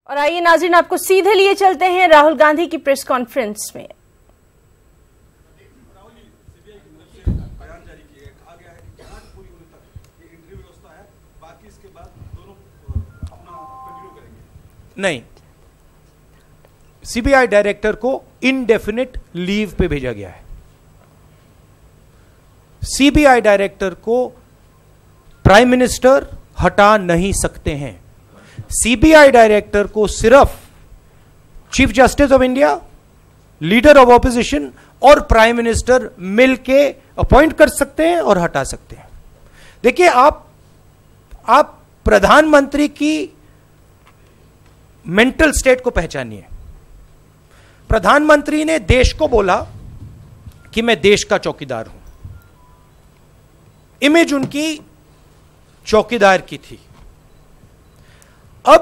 और आइए नाज़रीन, आपको सीधे लिए चलते हैं राहुल गांधी की प्रेस कॉन्फ्रेंस में। नहीं, सीबीआई डायरेक्टर को इनडेफिनिट लीव पे भेजा गया है। सीबीआई डायरेक्टर को प्राइम मिनिस्टर हटा नहीं सकते हैं। सीबीआई डायरेक्टर को सिर्फ chief justice of India, leader of opposition और प्राइम मिनिस्टर मिलके अपॉइंट कर सकते हैं और हटा सकते हैं। देखिए, आप प्रधानमंत्री की मेंटल स्टेट को पहचानिए। प्रधानमंत्री ने देश को बोला कि मैं देश का चौकीदार हूं। इमेज उनकी चौकीदार की थी। अब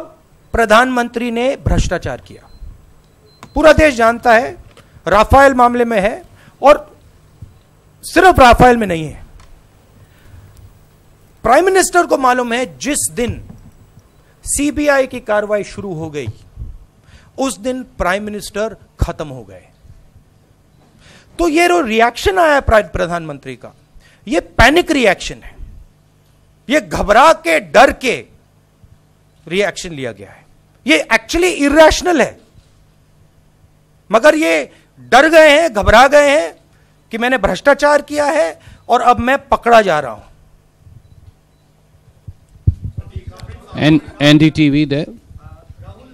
प्रधानमंत्री ने भ्रष्टाचार किया, पूरा देश जानता है, राफेल मामले में है और सिर्फ राफेल में नहीं है। प्राइम मिनिस्टर को मालूम है जिस दिन सीबीआई की कार्रवाई शुरू हो गई उस दिन प्राइम मिनिस्टर खत्म हो गए। तो ये जो रिएक्शन आया प्रधानमंत्री का, ये पैनिक रिएक्शन है, ये घबरा के डर के रिएक्शन लिया गया है। ये एक्चुअली इरेशनल है, मगर ये डर गए हैं, घबरा गए हैं कि मैंने भ्रष्टाचार किया है और अब मैं पकड़ा जा रहा हूं। एनडीटीवी दे राहुल,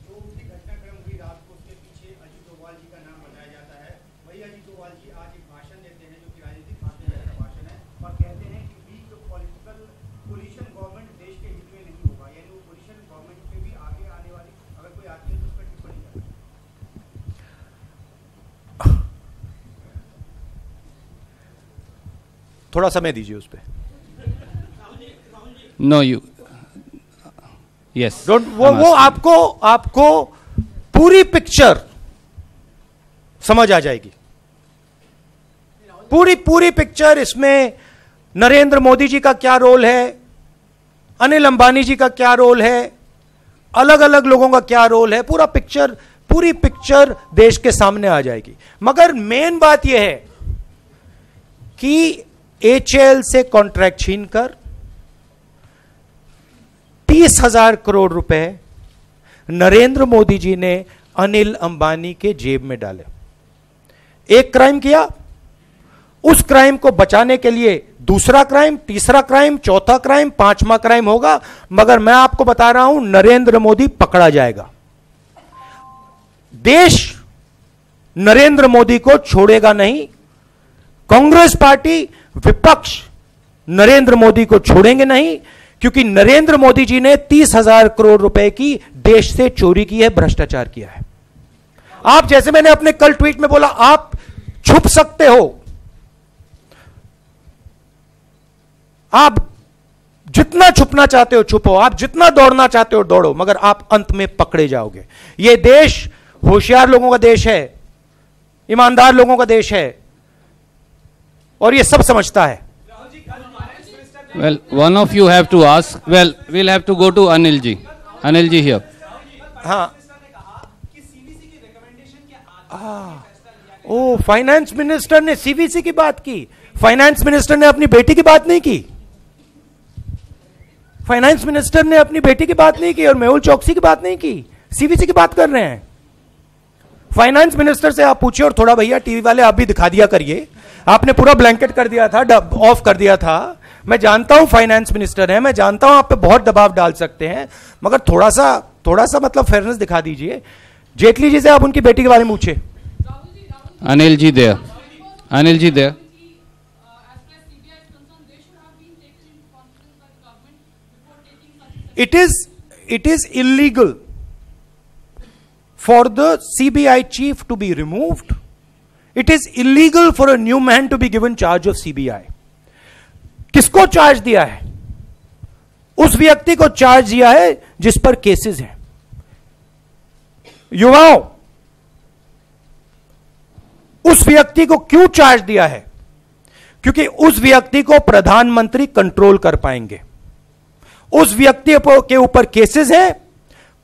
जो भी घटनाक्रम हुई रात को, उसके पीछे अजीत डोभाल जी का नाम बताया जाता है। वही अजीत डोभाल जी आज एक भाषण देते हैं जो कि राजनीतिक भाषण जैसा भाषण है, और कहते हैं कि वीक पॉलिटिकल पोलिशन गवर्नमेंट देश के हित में नहीं होगा। यानी वो पोलिशन गवर्नमेंट के भी आगे आने वाली अगर कोई आती है तो उस पर टिप्पणी करें। थोड़ा समय दीजिए उस पर। नो यू यस, वो आपको पूरी पिक्चर समझ आ जाएगी। पूरी पिक्चर। इसमें नरेंद्र मोदी जी का क्या रोल है, अनिल अंबानी जी का क्या रोल है, अलग अलग लोगों का क्या रोल है, पूरी पिक्चर देश के सामने आ जाएगी। मगर मेन बात यह है कि एचएएल से कॉन्ट्रैक्ट छीनकर 30,000 करोड़ रुपए नरेंद्र मोदी जी ने अनिल अंबानी के जेब में डाले। एक क्राइम किया, उस क्राइम को बचाने के लिए दूसरा क्राइम, तीसरा क्राइम, चौथा क्राइम, पांचवा क्राइम होगा। मगर मैं आपको बता रहा हूं, नरेंद्र मोदी पकड़ा जाएगा। देश नरेंद्र मोदी को छोड़ेगा नहीं। कांग्रेस पार्टी, विपक्ष नरेंद्र मोदी को छोड़ेंगे नहीं, क्योंकि नरेंद्र मोदी जी ने 30,000 करोड़ रुपए की देश से चोरी की है, भ्रष्टाचार किया है। आप, जैसे मैंने अपने कल ट्वीट में बोला, आप छुप सकते हो, आप जितना छुपना चाहते हो छुपो, आप जितना दौड़ना चाहते हो दौड़ो, मगर आप अंत में पकड़े जाओगे। यह देश होशियार लोगों का देश है, ईमानदार लोगों का देश है, और यह सब समझता है। Well, one of you have to ask. Well, we'll have to go to Anil ji. Anil ji here. हाँ, ओ, फाइनेंस मिनिस्टर ने सीवीसी की बात की। फाइनेंस मिनिस्टर ने अपनी बेटी की बात नहीं की। फाइनेंस मिनिस्टर ने अपनी बेटी की बात नहीं की और मेहुल चौकसी की बात नहीं की। सीवीसी की बात कर रहे हैं। फाइनेंस मिनिस्टर से आप पूछिए, और थोड़ा भैया टीवी वाले आप भी दिखा दिया करिए। आपने पूरा ब्लैंकेट कर दिया था, ऑफ कर दिया था। मैं जानता हूं फाइनेंस मिनिस्टर है, मैं जानता हूं आप पे बहुत दबाव डाल सकते हैं, मगर थोड़ा सा मतलब फेयरनेस दिखा दीजिए। जेटली जी से आप उनकी बेटी के बारे में पूछे। Anil ji there, Anil ji there. It is illegal for the CBI chief to be removed. It is illegal for a new man to be given charge of CBI. किसको चार्ज दिया है? उस व्यक्ति को चार्ज दिया है जिस पर केसेस हैं। युवाओं, उस व्यक्ति को क्यों चार्ज दिया है? क्योंकि उस व्यक्ति को प्रधानमंत्री कंट्रोल कर पाएंगे। उस व्यक्ति के ऊपर केसेस हैं,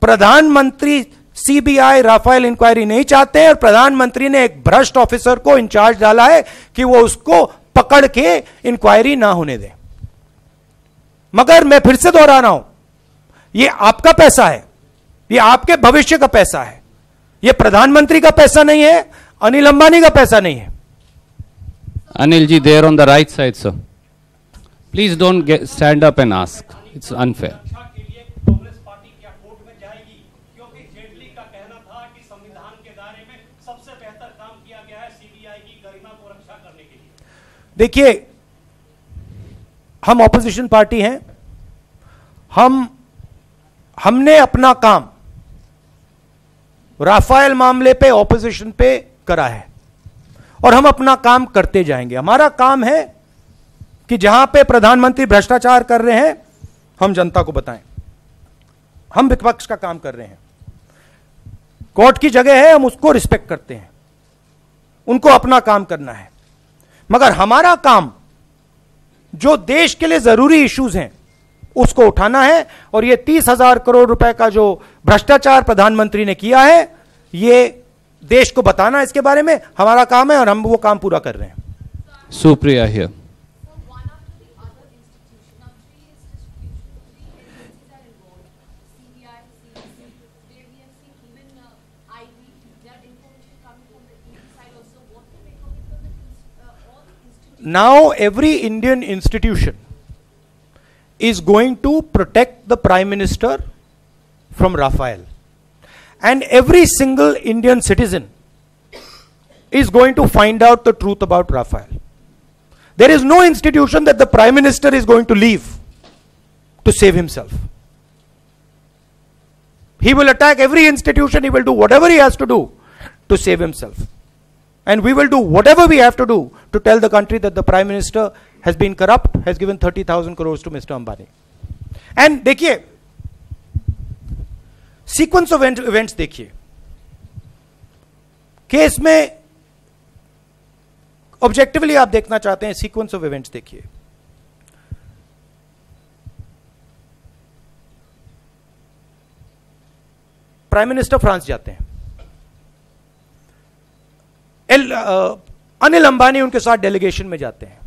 प्रधानमंत्री सीबीआई राफेल इंक्वायरी नहीं चाहते हैं और प्रधानमंत्री ने एक भ्रष्ट ऑफिसर को इंचार्ज डाला है कि वो उसको पकड़ के इंक्वायरी ना होने दे। मगर मैं फिर से दोहरा रहा हूं, ये आपका पैसा है, ये आपके भविष्य का पैसा है, ये प्रधानमंत्री का पैसा नहीं है, अनिल अंबानी का पैसा नहीं है। Anil ji, there on the right side, sir. Please don't stand up and ask. It's unfair. रक्षा के लिए कांग्रेस पार्टी क्या कोर्ट में जाएगी? क्योंकि जेटली का कहना था कि संविधान के दायरे में सबसे बेहतर काम किया गया है सीबीआई की गरिमा को रक्षा करने के लिए। देखिए, हम ऑपोजिशन पार्टी हैं, हमने अपना काम राफेल मामले पे ऑपोजिशन पे करा है और हम अपना काम करते जाएंगे। हमारा काम है कि जहां पे प्रधानमंत्री भ्रष्टाचार कर रहे हैं हम जनता को बताएं। हम विपक्ष का काम कर रहे हैं, कोर्ट की जगह है, हम उसको रिस्पेक्ट करते हैं, उनको अपना काम करना है। मगर हमारा काम जो देश के लिए जरूरी इश्यूज हैं उसको उठाना है और ये 30,000 करोड़ रुपए का जो भ्रष्टाचार प्रधानमंत्री ने किया है ये देश को बताना, इसके बारे में हमारा काम है और हम वो काम पूरा कर रहे हैं। Supriya here. Now every Indian institution is going to protect the Prime Minister from Rafael, and every single Indian citizen is going to find out the truth about Rafael. There is no institution that the Prime Minister is going to leave to save himself. He will attack every institution, he will do whatever he has to do to save himself. And we will do whatever we have to do to tell the country that the Prime Minister has been corrupt, has given 30,000 crores to Mr. Ambani. And देखिए, sequence of events देखिए, case में objectively आप देखना चाहते हैं, sequence of events देखिए। Prime minister France जाते हैं, अनिल अंबानी उनके साथ डेलीगेशन में जाते हैं,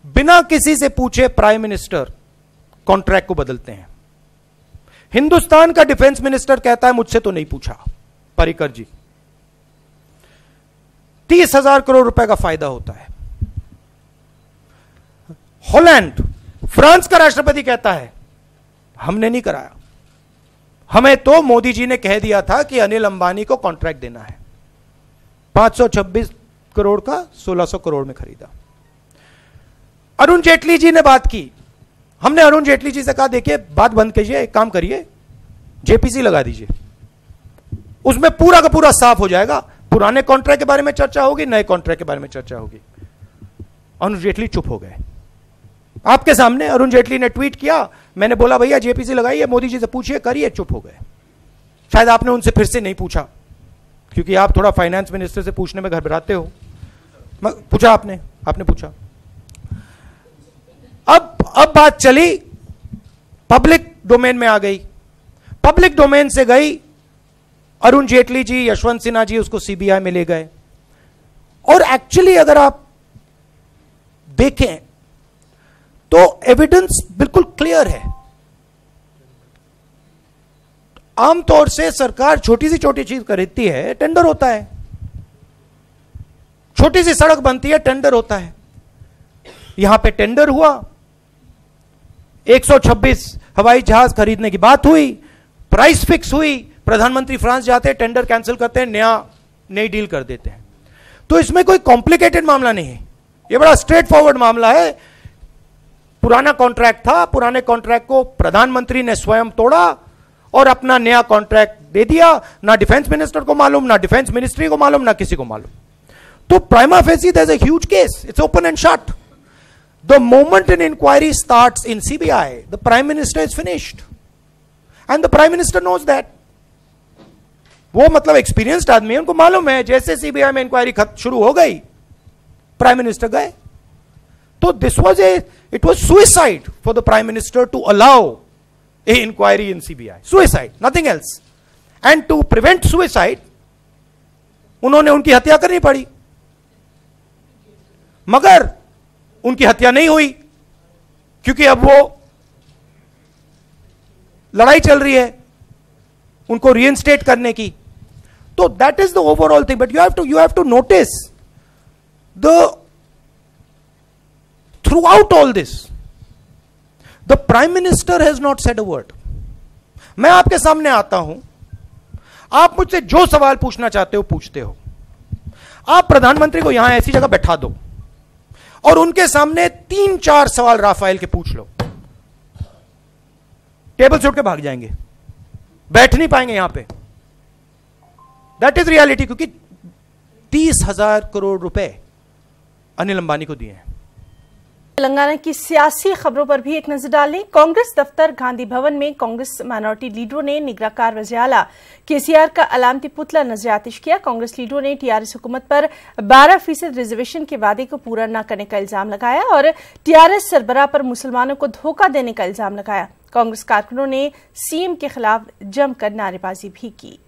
बिना किसी से पूछे प्राइम मिनिस्टर कॉन्ट्रैक्ट को बदलते हैं। हिंदुस्तान का डिफेंस मिनिस्टर कहता है मुझसे तो नहीं पूछा, पर्रिकर जी, 30,000 करोड़ रुपए का फायदा होता है। हॉलैंड, फ्रांस का राष्ट्रपति कहता है हमने नहीं कराया, हमें तो मोदी जी ने कह दिया था कि अनिल अंबानी को कॉन्ट्रैक्ट देना है। 526 करोड़ का 1600 करोड़ में खरीदा। अरुण जेटली जी ने बात की, हमने अरुण जेटली जी से कहा देखिए बात बंद कीजिए, एक काम करिए जेपीसी लगा दीजिए, उसमें पूरा का पूरा साफ हो जाएगा, पुराने कॉन्ट्रैक्ट के बारे में चर्चा होगी, नए कॉन्ट्रैक्ट के बारे में चर्चा होगी। अरुण जेटली चुप हो गए। आपके सामने अरुण जेटली ने ट्वीट किया, मैंने बोला भैया जेपीसी लगाइए, मोदी जी से पूछिए, करिए, चुप हो गए। शायद आपने उनसे फिर से नहीं पूछा क्योंकि आप थोड़ा फाइनेंस मिनिस्टर से पूछने में घबराते हो। पूछा आपने पूछा। अब बात चली, पब्लिक डोमेन में आ गई। पब्लिक डोमेन से गई, अरुण जेटली जी, यशवंत सिन्हा जी उसको सीबीआई में ले गए। और एक्चुअली अगर आप देखें तो एविडेंस बिल्कुल क्लियर है। आमतौर से सरकार छोटी सी चीज खरीदती है, टेंडर होता है। छोटी सी सड़क बनती है, टेंडर होता है। यहां पे टेंडर हुआ, 126 हवाई जहाज खरीदने की बात हुई, प्राइस फिक्स हुई, प्रधानमंत्री फ्रांस जाते हैं, टेंडर कैंसिल करते हैं, नई डील कर देते हैं। तो इसमें कोई कॉम्प्लिकेटेड मामला नहीं है, यह बड़ा स्ट्रेट फॉरवर्ड मामला है। पुराना कॉन्ट्रैक्ट था, पुराने कॉन्ट्रैक्ट को प्रधानमंत्री ने स्वयं तोड़ा और अपना नया कॉन्ट्रैक्ट दे दिया। ना डिफेंस मिनिस्टर को मालूम, ना डिफेंस मिनिस्ट्री को मालूम, ना किसी को मालूम। तो prima facie there is a huge case, it's open and shut. The moment an inquiry starts in CBI, the Prime Minister is finished. And the Prime Minister knows that. वो मतलब experienced आदमी है, उनको मालूम है जैसे सीबीआई में inquiry शुरू हो गई, प्राइम मिनिस्टर गए। तो it was suicide for the prime minister to allow a inquiry in CBI. Suicide, nothing else. And to prevent suicide, उन्होंने उनकी हत्या करनी पड़ी, मगर उनकी हत्या नहीं हुई क्योंकि अब वो लड़ाई चल रही है उनको रीइंस्टेट करने की. तो that is the overall thing. But you have to notice the throughout all this the prime minister has not said a word. मैं आपके सामने आता हूं, आप मुझसे जो सवाल पूछना चाहते हो पूछते हो. आप प्रधानमंत्री को यहां ऐसी जगह बैठा दो और उनके सामने 3-4 सवाल राफेल के पूछ लो, टेबल से उठ के भाग जाएंगे, बैठ नहीं पाएंगे यहां पे. That is reality. क्योंकि 30,000 करोड़ रुपए अनिल अंबानी को दिए हैं. तेलंगाना की सियासी खबरों पर भी एक नजर डालें. कांग्रेस दफ्तर गांधी भवन में कांग्रेस माइनॉरिटी लीडरों ने निगराकार वज़ीर-ए-आला केसीआर का अलामती पुतला नजर-ए-आतिश किया. कांग्रेस लीडरों ने टीआरएस हुकूमत पर 12% रिजर्वेशन के वादे को पूरा न करने का इल्जाम लगाया और टीआरएस सरबराह पर मुसलमानों को धोखा देने का इल्जाम लगाया. कांग्रेस कारकुनों ने सीएम के खिलाफ जमकर नारेबाजी भी की.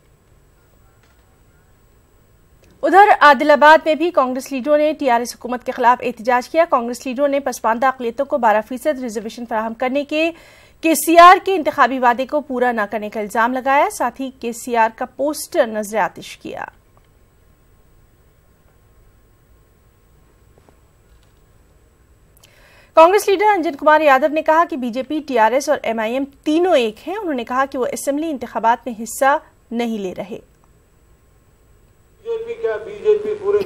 उधर आदिलाबाद में भी कांग्रेस लीडरों ने टीआरएस हुकूमत के खिलाफ एहतजाज किया. कांग्रेस लीडरों ने पसमानदा अक़लियतों को 12% रिजर्वेशन फराहम करने के केसीआर के इंतखाबी वादे को पूरा न करने का इल्जाम लगाया. साथ ही केसीआर का पोस्टर नजर-ए-आतिश किया. कांग्रेस लीडर अंजन कुमार यादव ने कहा कि बीजेपी, टीआरएस और एमआईएम तीनों एक हैं. उन्होंने कहा कि वो असेंबली इंतखाबात में हिस्सा नहीं ले रहे. बीजेपी पूरे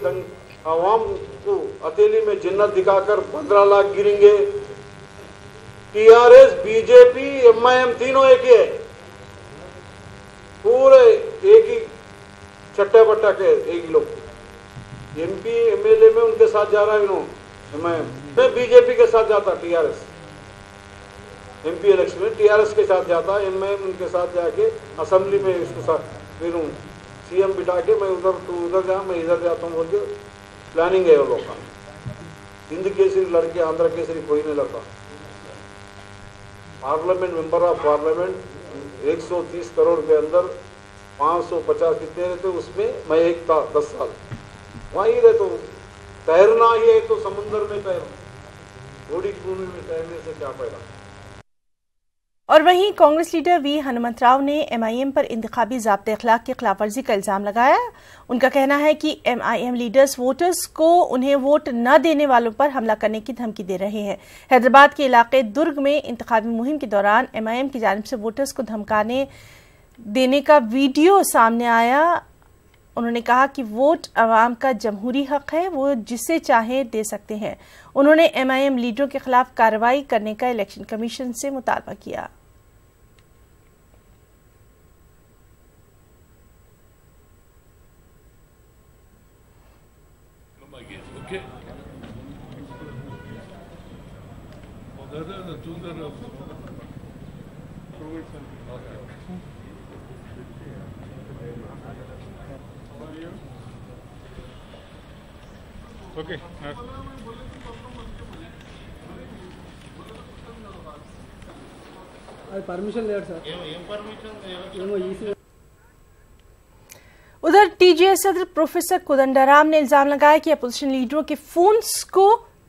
आवाम को हथेली में जिन्नत दिखाकर 15 लाख गिरेंगे. टीआरएस, बीजेपी, एमआईएम तीनों एक ही है, पूरे एक ही छट्टा पट्टा के एक ही लोग. एमपी एमएलए में उनके साथ जा रहा है एमआईएम. मैं बीजेपी के साथ जाता, टीआरएस एमपी इलेक्शन में टीआरएस के साथ जाता, एमआईएम उनके साथ जाके असेंबली में इसके साथ फिर सीएम बिठा के मैं उधर, तू उधर जा, मैं इधर जाता हूँ बोल के प्लानिंग है वो लोग का. हिंद केसरी लड़के आंध्र केसरी कोई नहीं लड़ता. Parliament member of parliament 130 crore के अंदर 550 कितने रहते, उसमें मैं एक था 10 साल वहीं रहे. तो तैरना ही है तो समुद्र में तैरना, बूढ़ी कुएं में तैरने से क्या फायदा. और वहीं कांग्रेस लीडर वी हनुमंत राव ने एमआईएम पर इंतखाबी ज़ाब्ते अखलाक की खिलाफवर्जी का इल्जाम लगाया. उनका कहना है कि एमआईएम लीडर्स वोटर्स को उन्हें वोट न देने वालों पर हमला करने की धमकी दे रहे हैं. हैदराबाद के इलाके दुर्ग में इंतखाबी मुहिम के दौरान एमआईएम की जानिब से वोटर्स को धमकाने देने का वीडियो सामने आया. उन्होंने कहा कि वोट अवाम का जमहूरी हक है, वो जिसे चाहें दे सकते हैं. उन्होंने एमआईएम लीडरों के खिलाफ कार्रवाई करने का इलेक्शन कमीशन से मुतालबा किया. Okay. Permission later, sir. उधर टीजेएस सदर प्रोफेसर कोदंडाराम ने इल्जाम लगाया कि अपोजिशन लीडरों के फोन्स को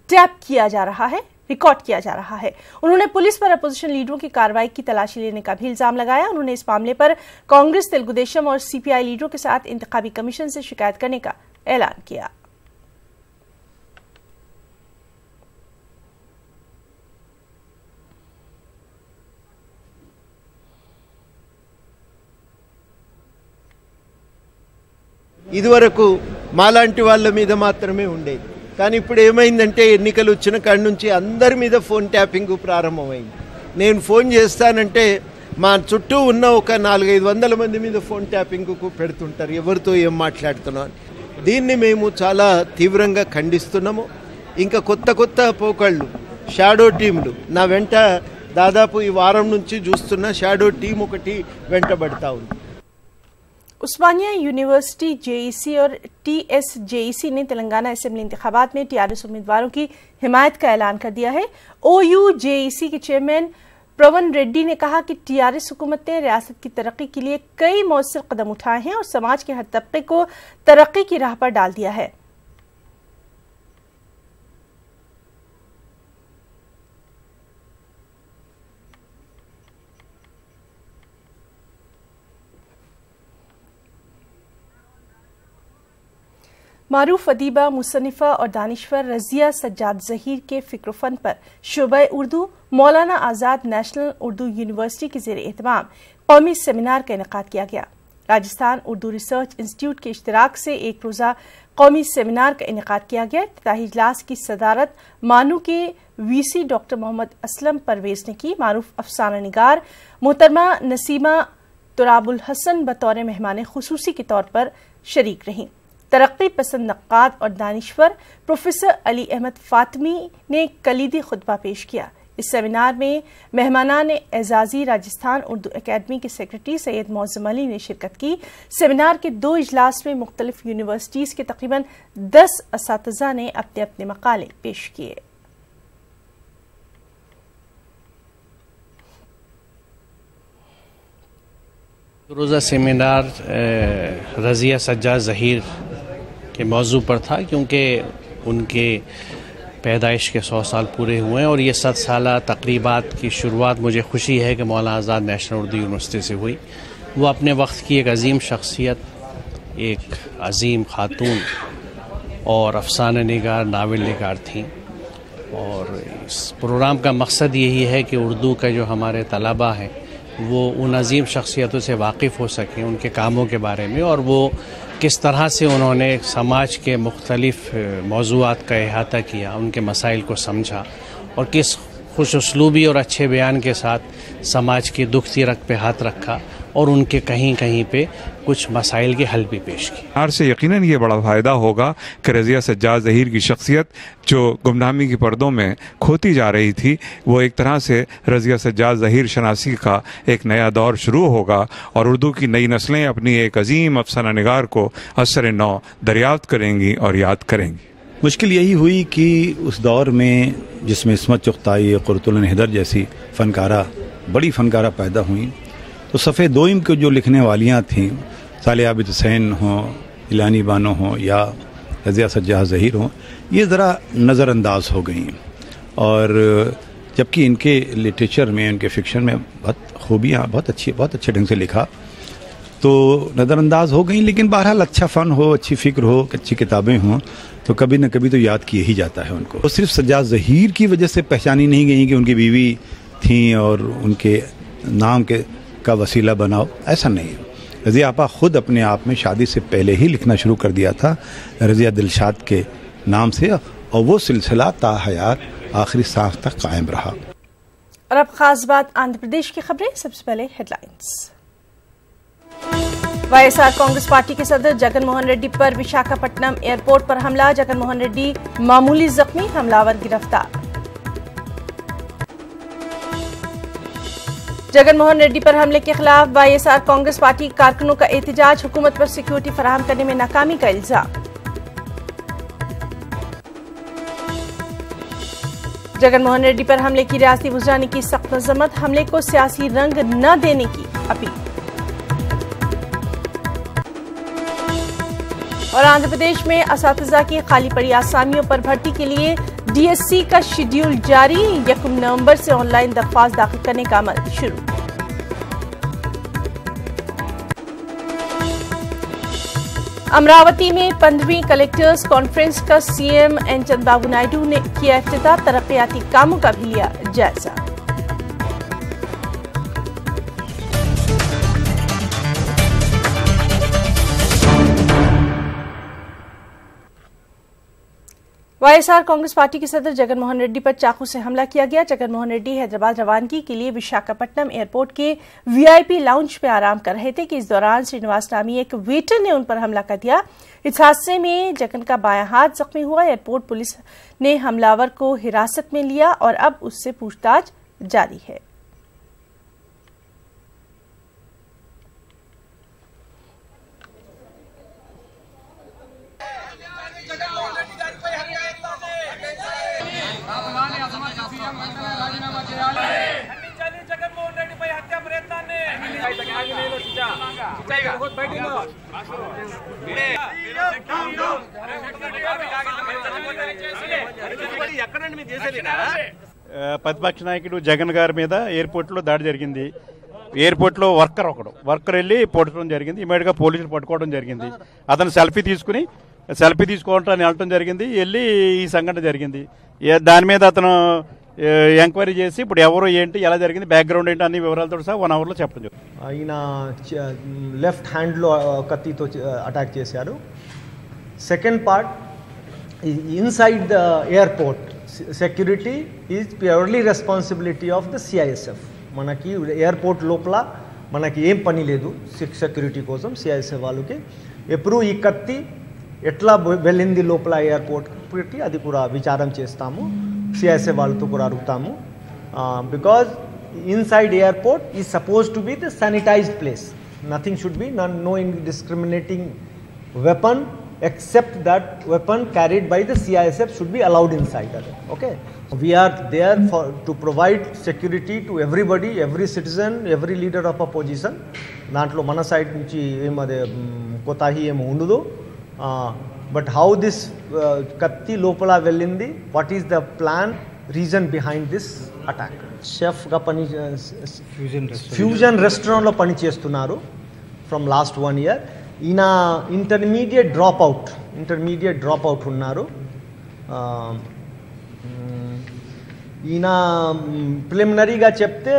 टैप किया जा रहा है, रिकॉर्ड किया जा रहा है. उन्होंने पुलिस पर अपोजिशन लीडरों की कार्रवाई की तलाशी लेने का भी इल्जाम लगाया. उन्होंने इस मामले पर कांग्रेस, तेलुगु देशम और सीपीआई लीडरों के साथ इंतखाबी कमीशन से शिकायत करने का ऐलान किया. ఇదివరకు మాలాంటి వాళ్ళ మీద మాత్రమే ఉండేది. కానీ ఇప్పుడు ఏమైందంటే ఎన్నికలు వచ్చిన కాడి నుంచి అందరి మీద ఫోన్ ట్యాపింగ్ ప్రారంభమైంది. నేను ఫోన్ చేస్తానంటే మా చుట్టూ ఉన్న ఒక 400-500 మంది మీద ఫోన్ ట్యాపింగ్కు పెడుతుంటారు, ఎవరితో ఏం మాట్లాడుతున్నాం. దీన్ని మేము చాలా తీవ్రంగా ఖండిస్తున్నాము. ఇంకా కొత్త కొత్త పోకళ్ళు, షాడో టీంలు నా వెంట దాదాపు ఈ వారం నుంచి చూస్తున్న షాడో టీం ఒకటి వెంటబడతా ఉంది. उस्मानिया यूनिवर्सिटी जेईसी और टीएसजेईसी ने तेलंगाना असेंबली इंतखाबात में टीआरएस उम्मीदवारों की हिमायत का ऐलान कर दिया है. ओयू जेईसी के चेयरमैन प्रवन रेड्डी ने कहा कि टीआरएस हुकूमत ने रियासत की तरक्की के लिए कई मौसर कदम उठाए हैं और समाज के हर तबके को तरक्की की राह पर डाल दिया है। मारूफ अदीबा, मुसन्निफा और दानिश्वर रज़िया सज्जाद ज़हीर के फ़िक्र फ़न पर शोबा उर्दू मौलाना आज़ाद नेशनल उर्दू यूनिवर्सिटी के ज़ेर एहतमाम कौमी सेमिनार का इनेकाद किया गया। राजस्थान उर्दू रिसर्च इंस्टीट्यूट के इश्तराक से एक रोज़ा कौमी सेमिनार का इनेकाद किया गया। इफ्तिताही इजलास की सदारत मानू के वीसी डॉक्टर मोहम्मद असलम परवेज ने की। मारूफ अफसाना निगार मोहतरमा नसीमा तुराबुल हसन बतौर मेहमान खुसूसी के तौर पर शरीक रहीं। तरक्की पसंद नक्काद और दानिश्वर प्रोफेसर अली अहमद फातमी ने कलीदी खुतबा पेश किया। इस सेमिनार में मेहमानान एजाजी राजस्थान उर्दू अकेडमी के सेक्रेटरी सैयद मौज़म अली ने शिरकत की। सेमिनार के 2 इजलास में मुख्तलिफ यूनिवर्सिटीज़ के तकरीबन 10 असातिज़ा ने अपने अपने मकाले पेश किए। रोज़ा सेमिनार रज़िया सज्जाद ज़हीर के मौजू पर था, क्योंकि उनके पैदाइश के 100 साल पूरे हुए हैं और ये 7 साला तकरीबात की शुरुआत मुझे खुशी है कि मौलाना आज़ाद नेशनल उर्दू यूनिवर्सिटी से हुई। वो अपने वक्त की एक अजीम शख्सियत, एक अजीम खातून और अफसाना निगार, नावल निगार थी। और इस प्रोग्राम का मकसद यही है कि उर्दू का जो हमारे तलबा हैं वो उन अजीम शख्सियतों से वाकिफ़ हो सकें, उनके कामों के बारे में, और वो किस तरह से उन्होंने समाज के मुख्तलिफ मौज़ूआत का अहाता किया, उनके मसाइल को समझा और किस खुश उसलूबी और अच्छे बयान के साथ समाज की दुख तिरक पे हाथ रखा और उनके कहीं कहीं पे कुछ मसाइल के हल भी पेश किए। हार से यकीनन ये बड़ा फ़ायदा होगा कि रज़िया सज्जाद ज़हीर की शख्सियत जो गुमनामी की पर्दों में खोती जा रही थी, वो एक तरह से रज़िया सज्जाद ज़हीर शनासी का एक नया दौर शुरू होगा और उर्दू की नई नस्लें अपनी एक अजीम अफसाना निगार को असर नौ दरियाफ्त करेंगी और याद करेंगी। मुश्किल यही हुई कि उस दौर में जिसमें इस्मत चुग़ताई, क़ुर्रतुल हैदर जैसी बड़ी फ़नकारा पैदा हुई, तो सफ़े दोइम के जो लिखने वालियाँ थीं, सालिह आबिद हुसैन हों, इलानी बानो हों या रज़िया सज्जाद ज़हीर हों, ये ज़रा नज़रअंदाज हो गई। और जबकि इनके लिटरेचर में, इनके फ़िक्शन में बहुत खूबियाँ, बहुत अच्छे ढंग से लिखा, तो नज़रअंदाज हो गई। लेकिन बहरहाल अच्छा फ़न हो, अच्छी फ़िक्र हो, अच्छी किताबें हों, तो कभी न कभी तो याद किया ही जाता है उनको। तो सिर्फ सज्जाद ज़हीर की वजह से पहचानी नहीं गई कि उनकी बीवी थी और उनके नाम का वसीला बनाओ, ऐसा नहीं है। रज़िया आपा ख़ुद अपने आप में शादी से पहले ही लिखना शुरू कर दिया था रज़िया दिलशाद के नाम से, और वो सिलसिला ताहयात आखिरी सांस तक कायम रहा। और अब खास बात आंध्र प्रदेश की खबरें। सबसे पहले हेडलाइंस। वाईएसआर कांग्रेस पार्टी के सदर जगन मोहन रेड्डी पर विशाखापट्टनम एयरपोर्ट पर हमला, जगन मोहन रेड्डी मामूली जख्मी, हमलावर गिरफ्तार। जगन मोहन रेड्डी पर हमले के खिलाफ वाईएसआर कांग्रेस पार्टी कारकुनों का एहतजाज, हुकूमत पर सिक्योरिटी फराहम करने में नाकामी का इल्जाम। जगन मोहन रेड्डी पर हमले की रियासती वज़रा ने की सख्त मज़म्मत, हमले को सियासी रंग न देने की अपील। और आंध्र प्रदेश में असातिज़ा की खाली पड़ी आसामियों पर भर्ती के लिए डीएससी का शेड्यूल जारी, 1 नवंबर से ऑनलाइन दरख्वास्त दाखिल करने का अमल शुरू। अमरावती में 15वीं कलेक्टर्स कॉन्फ्रेंस का सीएम एन चंद्रबाबू नायडू ने किया इफ्तिताह, तरक्याती कामों का भी लिया जायजा। वाईएसआर कांग्रेस पार्टी के सदर जगन मोहन रेड्डी पर चाकू से हमला किया गया। जगन मोहन रेड्डी हैदराबाद रवानगी के लिए विशाखापट्टनम एयरपोर्ट के वीआईपी लाउंज में आराम कर रहे थे कि इस दौरान श्रीनिवास नामी एक वेटर ने उन पर हमला कर दिया। इस हादसे में जगन का बायां हाथ जख्मी हुआ। एयरपोर्ट पुलिस ने हमलावर को हिरासत में लिया और अब उससे पूछताछ जारी है। ప్రతిపక్ష నాయకుడు జగన్ గారి మీద ఎయిర్పోర్ట్లో దాడి జరిగింది. ఎయిర్పోర్ట్లో వర్కర్ వెళ్ళి పొట్టడం జరిగింది. ఇమీడియట్గా పోలీసులు పట్టుకోవడం జరిగింది. అతను సెల్ఫీ తీసుకోవటానికి వెళ్ళటం జరిగింది. వెళ్ళి ఈ సంఘటన జరిగింది. దాని మీద అతను ఎంక్వైరీ చేసి ఇప్పుడు ఎవరు ఏంటి ఎలా జరిగింది బ్యాక్గ్రౌండ్ ఏంటి అన్ని వివరాలతో సహా 1 అవర్లో చెప్పడం జరిగింది. ఆయన లెఫ్ట్ హ్యాండ్లో కత్తితో అటాక్ చేశారు. Second part inside the airport security is purely responsibility of the CISF. మనకి ఎయిర్పోర్ట్ లోపల మనకి ఏం పని లేదు సెక్యూరిటీ కోసం. సిఐఎస్ఎఫ్ వాళ్ళకి ఎప్పుడు ఈ కత్తి ఎట్లా వెళ్ళింది లోపల ఎయిర్పోర్ట్కి అది కూడా విచారం చేస్తాము. సిఐఎస్ఎఫ్ వాళ్ళతో కూడా అడుగుతాము. Because inside airport is suppose to be the sanitised place. Nothing should be no discriminating weapon except that weapon carried by the CISF should be allowed inside. Okay, we are there to provide security to everybody, every citizen, every leader of opposition. దాంట్లో మన side నుంచి ఏమదే కొత్తహి ఏమి ఉండదు. But how this కత్తి లోపల వెళ్ళింది, what is the plan, reason behind this attack. షెఫ్గా fusion రెస్టారెంట్లో పని చేస్తున్నారు ఫ్రమ్ లాస్ట్ 1 year. ఈయన ఇంటర్మీడియట్ డ్రాప్ అవుట్ ఉన్నారు. ఈయన ప్రిలిమినరీగా చెప్తే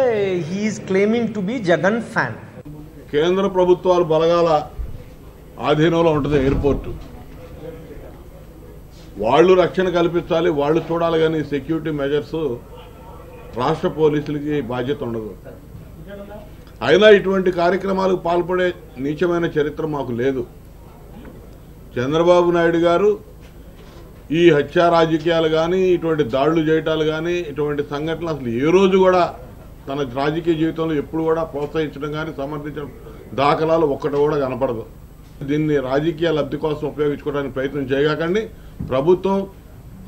he is claiming to be Jagan fan. కేంద్ర ప్రభుత్వాలు బలగాల ఆధీనంలో ఉంటుంది ఎయిర్పోర్టు. వాళ్ళు రక్షణ కల్పించాలి, వాళ్ళు చూడాలి. కానీ సెక్యూరిటీ మెజర్స్ రాష్ట్ర పోలీసులకి బాధ్యత ఉండదు. అయినా ఇటువంటి కార్యక్రమాలకు పాల్పడే నీచమైన చరిత్ర మాకు లేదు. చంద్రబాబు నాయుడు గారు ఈ హత్యా రాజకీయాలు కానీ, ఇటువంటి దాడులు చేయటాలు కానీ, ఇటువంటి సంఘటనలు అసలు ఏ రోజు కూడా తన రాజకీయ జీవితంలో ఎప్పుడు కూడా ప్రోత్సహించడం కానీ సమర్థించడం దాఖలాలు ఒక్కటి కూడా కనపడదు. దీన్ని రాజకీయ లబ్ధి కోసం ఉపయోగించుకోవడానికి ప్రయత్నం చేయకండి. ప్రభుత్వం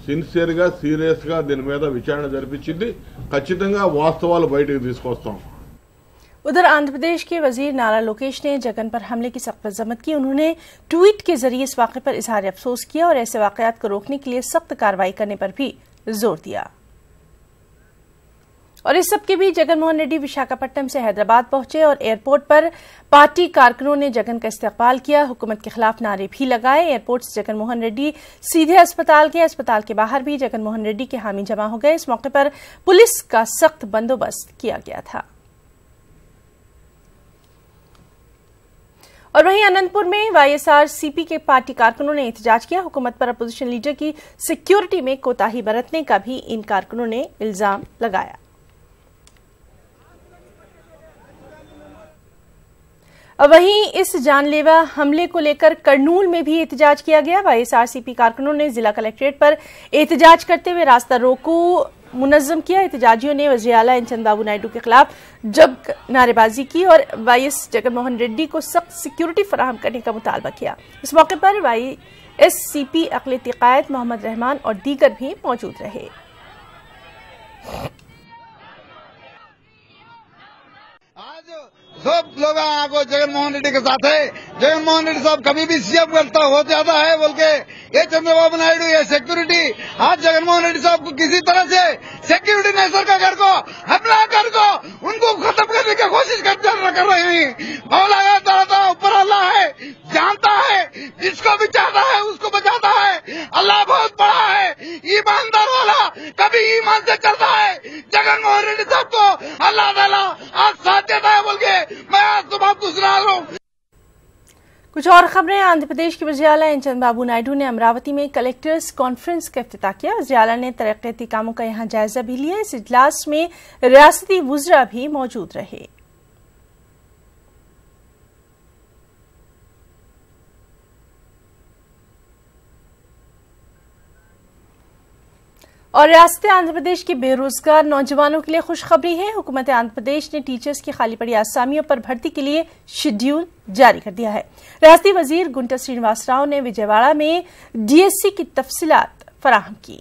సిన్సియర్గా, సీరియస్గా దీని మీద విచారణ జరిపించింది. ఖచ్చితంగా వాస్తవాలు బయటకు తీసుకొస్తాం. उधर आंध्र प्रदेश के वजीर नारा लोकेश ने जगन पर हमले की सख्त मजम्मत की। उन्होंने ट्वीट के जरिए इस वाक़े पर इजहार अफसोस किया और ऐसे वाक़यात को रोकने के लिए सख्त कार्रवाई करने पर भी जोर दिया। और इस सबके बीच जगनमोहन रेड्डी विशाखापट्टनम से हैदराबाद पहुंचे और एयरपोर्ट पर पार्टी कारकुनों ने जगन का इस्तकबाल किया, हुकूमत के खिलाफ नारे भी लगाए। एयरपोर्ट से जगनमोहन रेड्डी सीधे अस्पताल गए। अस्पताल के बाहर भी जगनमोहन रेड्डी के हामी जमा हो गए। इस मौके पर पुलिस का सख्त बंदोबस्त किया गया था। और वहीं अनंतपुर में वाईएसआरसीपी के पार्टी कारकुनों ने एहतजाज किया। हुकूमत पर अपोजिशन लीडर की सिक्योरिटी में कोताही बरतने का भी इन कारकुनों ने इल्जाम लगाया। वहीं इस जानलेवा हमले को लेकर करनूल में भी एहतजाज किया गया। वाईएसआरसीपी कारकुनों ने जिला कलेक्ट्रेट पर एहतजाज करते हुए रास्ता रोको मुनज़्ज़म किया। एहतजाजियों ने वज़ीर आला चंद्रबाबू नायडू के खिलाफ जब नारेबाजी की और वाईएस जगनमोहन रेड्डी को सख्त सिक्योरिटी फराहम करने का मुतालबा किया। इस मौके पर वाईएससीपी अक़लियती क़ायद मोहम्मद रहमान और दीगर भी मौजूद रहे। सब लोग आपको जगनमोहन रेड्डी के साथ है। जगनमोहन रेड्डी साहब कभी भी सीएम करता हो जाता है बोल के ये चंद्रबाबू नायडू ये सिक्योरिटी आज जगनमोहन रेड्डी साहब को किसी तरह से सिक्योरिटी नेचर का घर को हमला कर को उनको खत्म करने की कोशिश कर रहे हैं। मौला ऊपर अल्लाह है, जानता है, जिसको भी चाहता है उसको बचाता है। अल्लाह बहुत बड़ा है, ईमानदार वाला कभी ईमान से चलता है। जगनमोहन रेड्डी साहब को अल्लाह ताला आज साथ देता है बोल के मैं आज तुम आपको सुना रहा हूँ। कुछ और खबरें। आंध्र प्रदेश के वज़ीर आला चंद्रबाबू नायडू ने अमरावती में कलेक्टर्स कॉन्फ्रेंस का इफ्तिताह किया। वज़ीर आला ने तरक्याती कामों का यहां जायजा भी लिया। इस इजलास में रियासती वुज़रा भी मौजूद रहे। और रियासत आंध्र प्रदेश के बेरोजगार नौजवानों के लिए खुशखबरी है। हुकूमत आंध्र प्रदेश ने टीचर्स की खाली पड़ी आसामियों पर भर्ती के लिए शेड्यूल जारी कर दिया है। रियासती वजीर गुंटा श्रीनिवास राव ने विजयवाड़ा में डीएससी की तफसीलात फराहम की।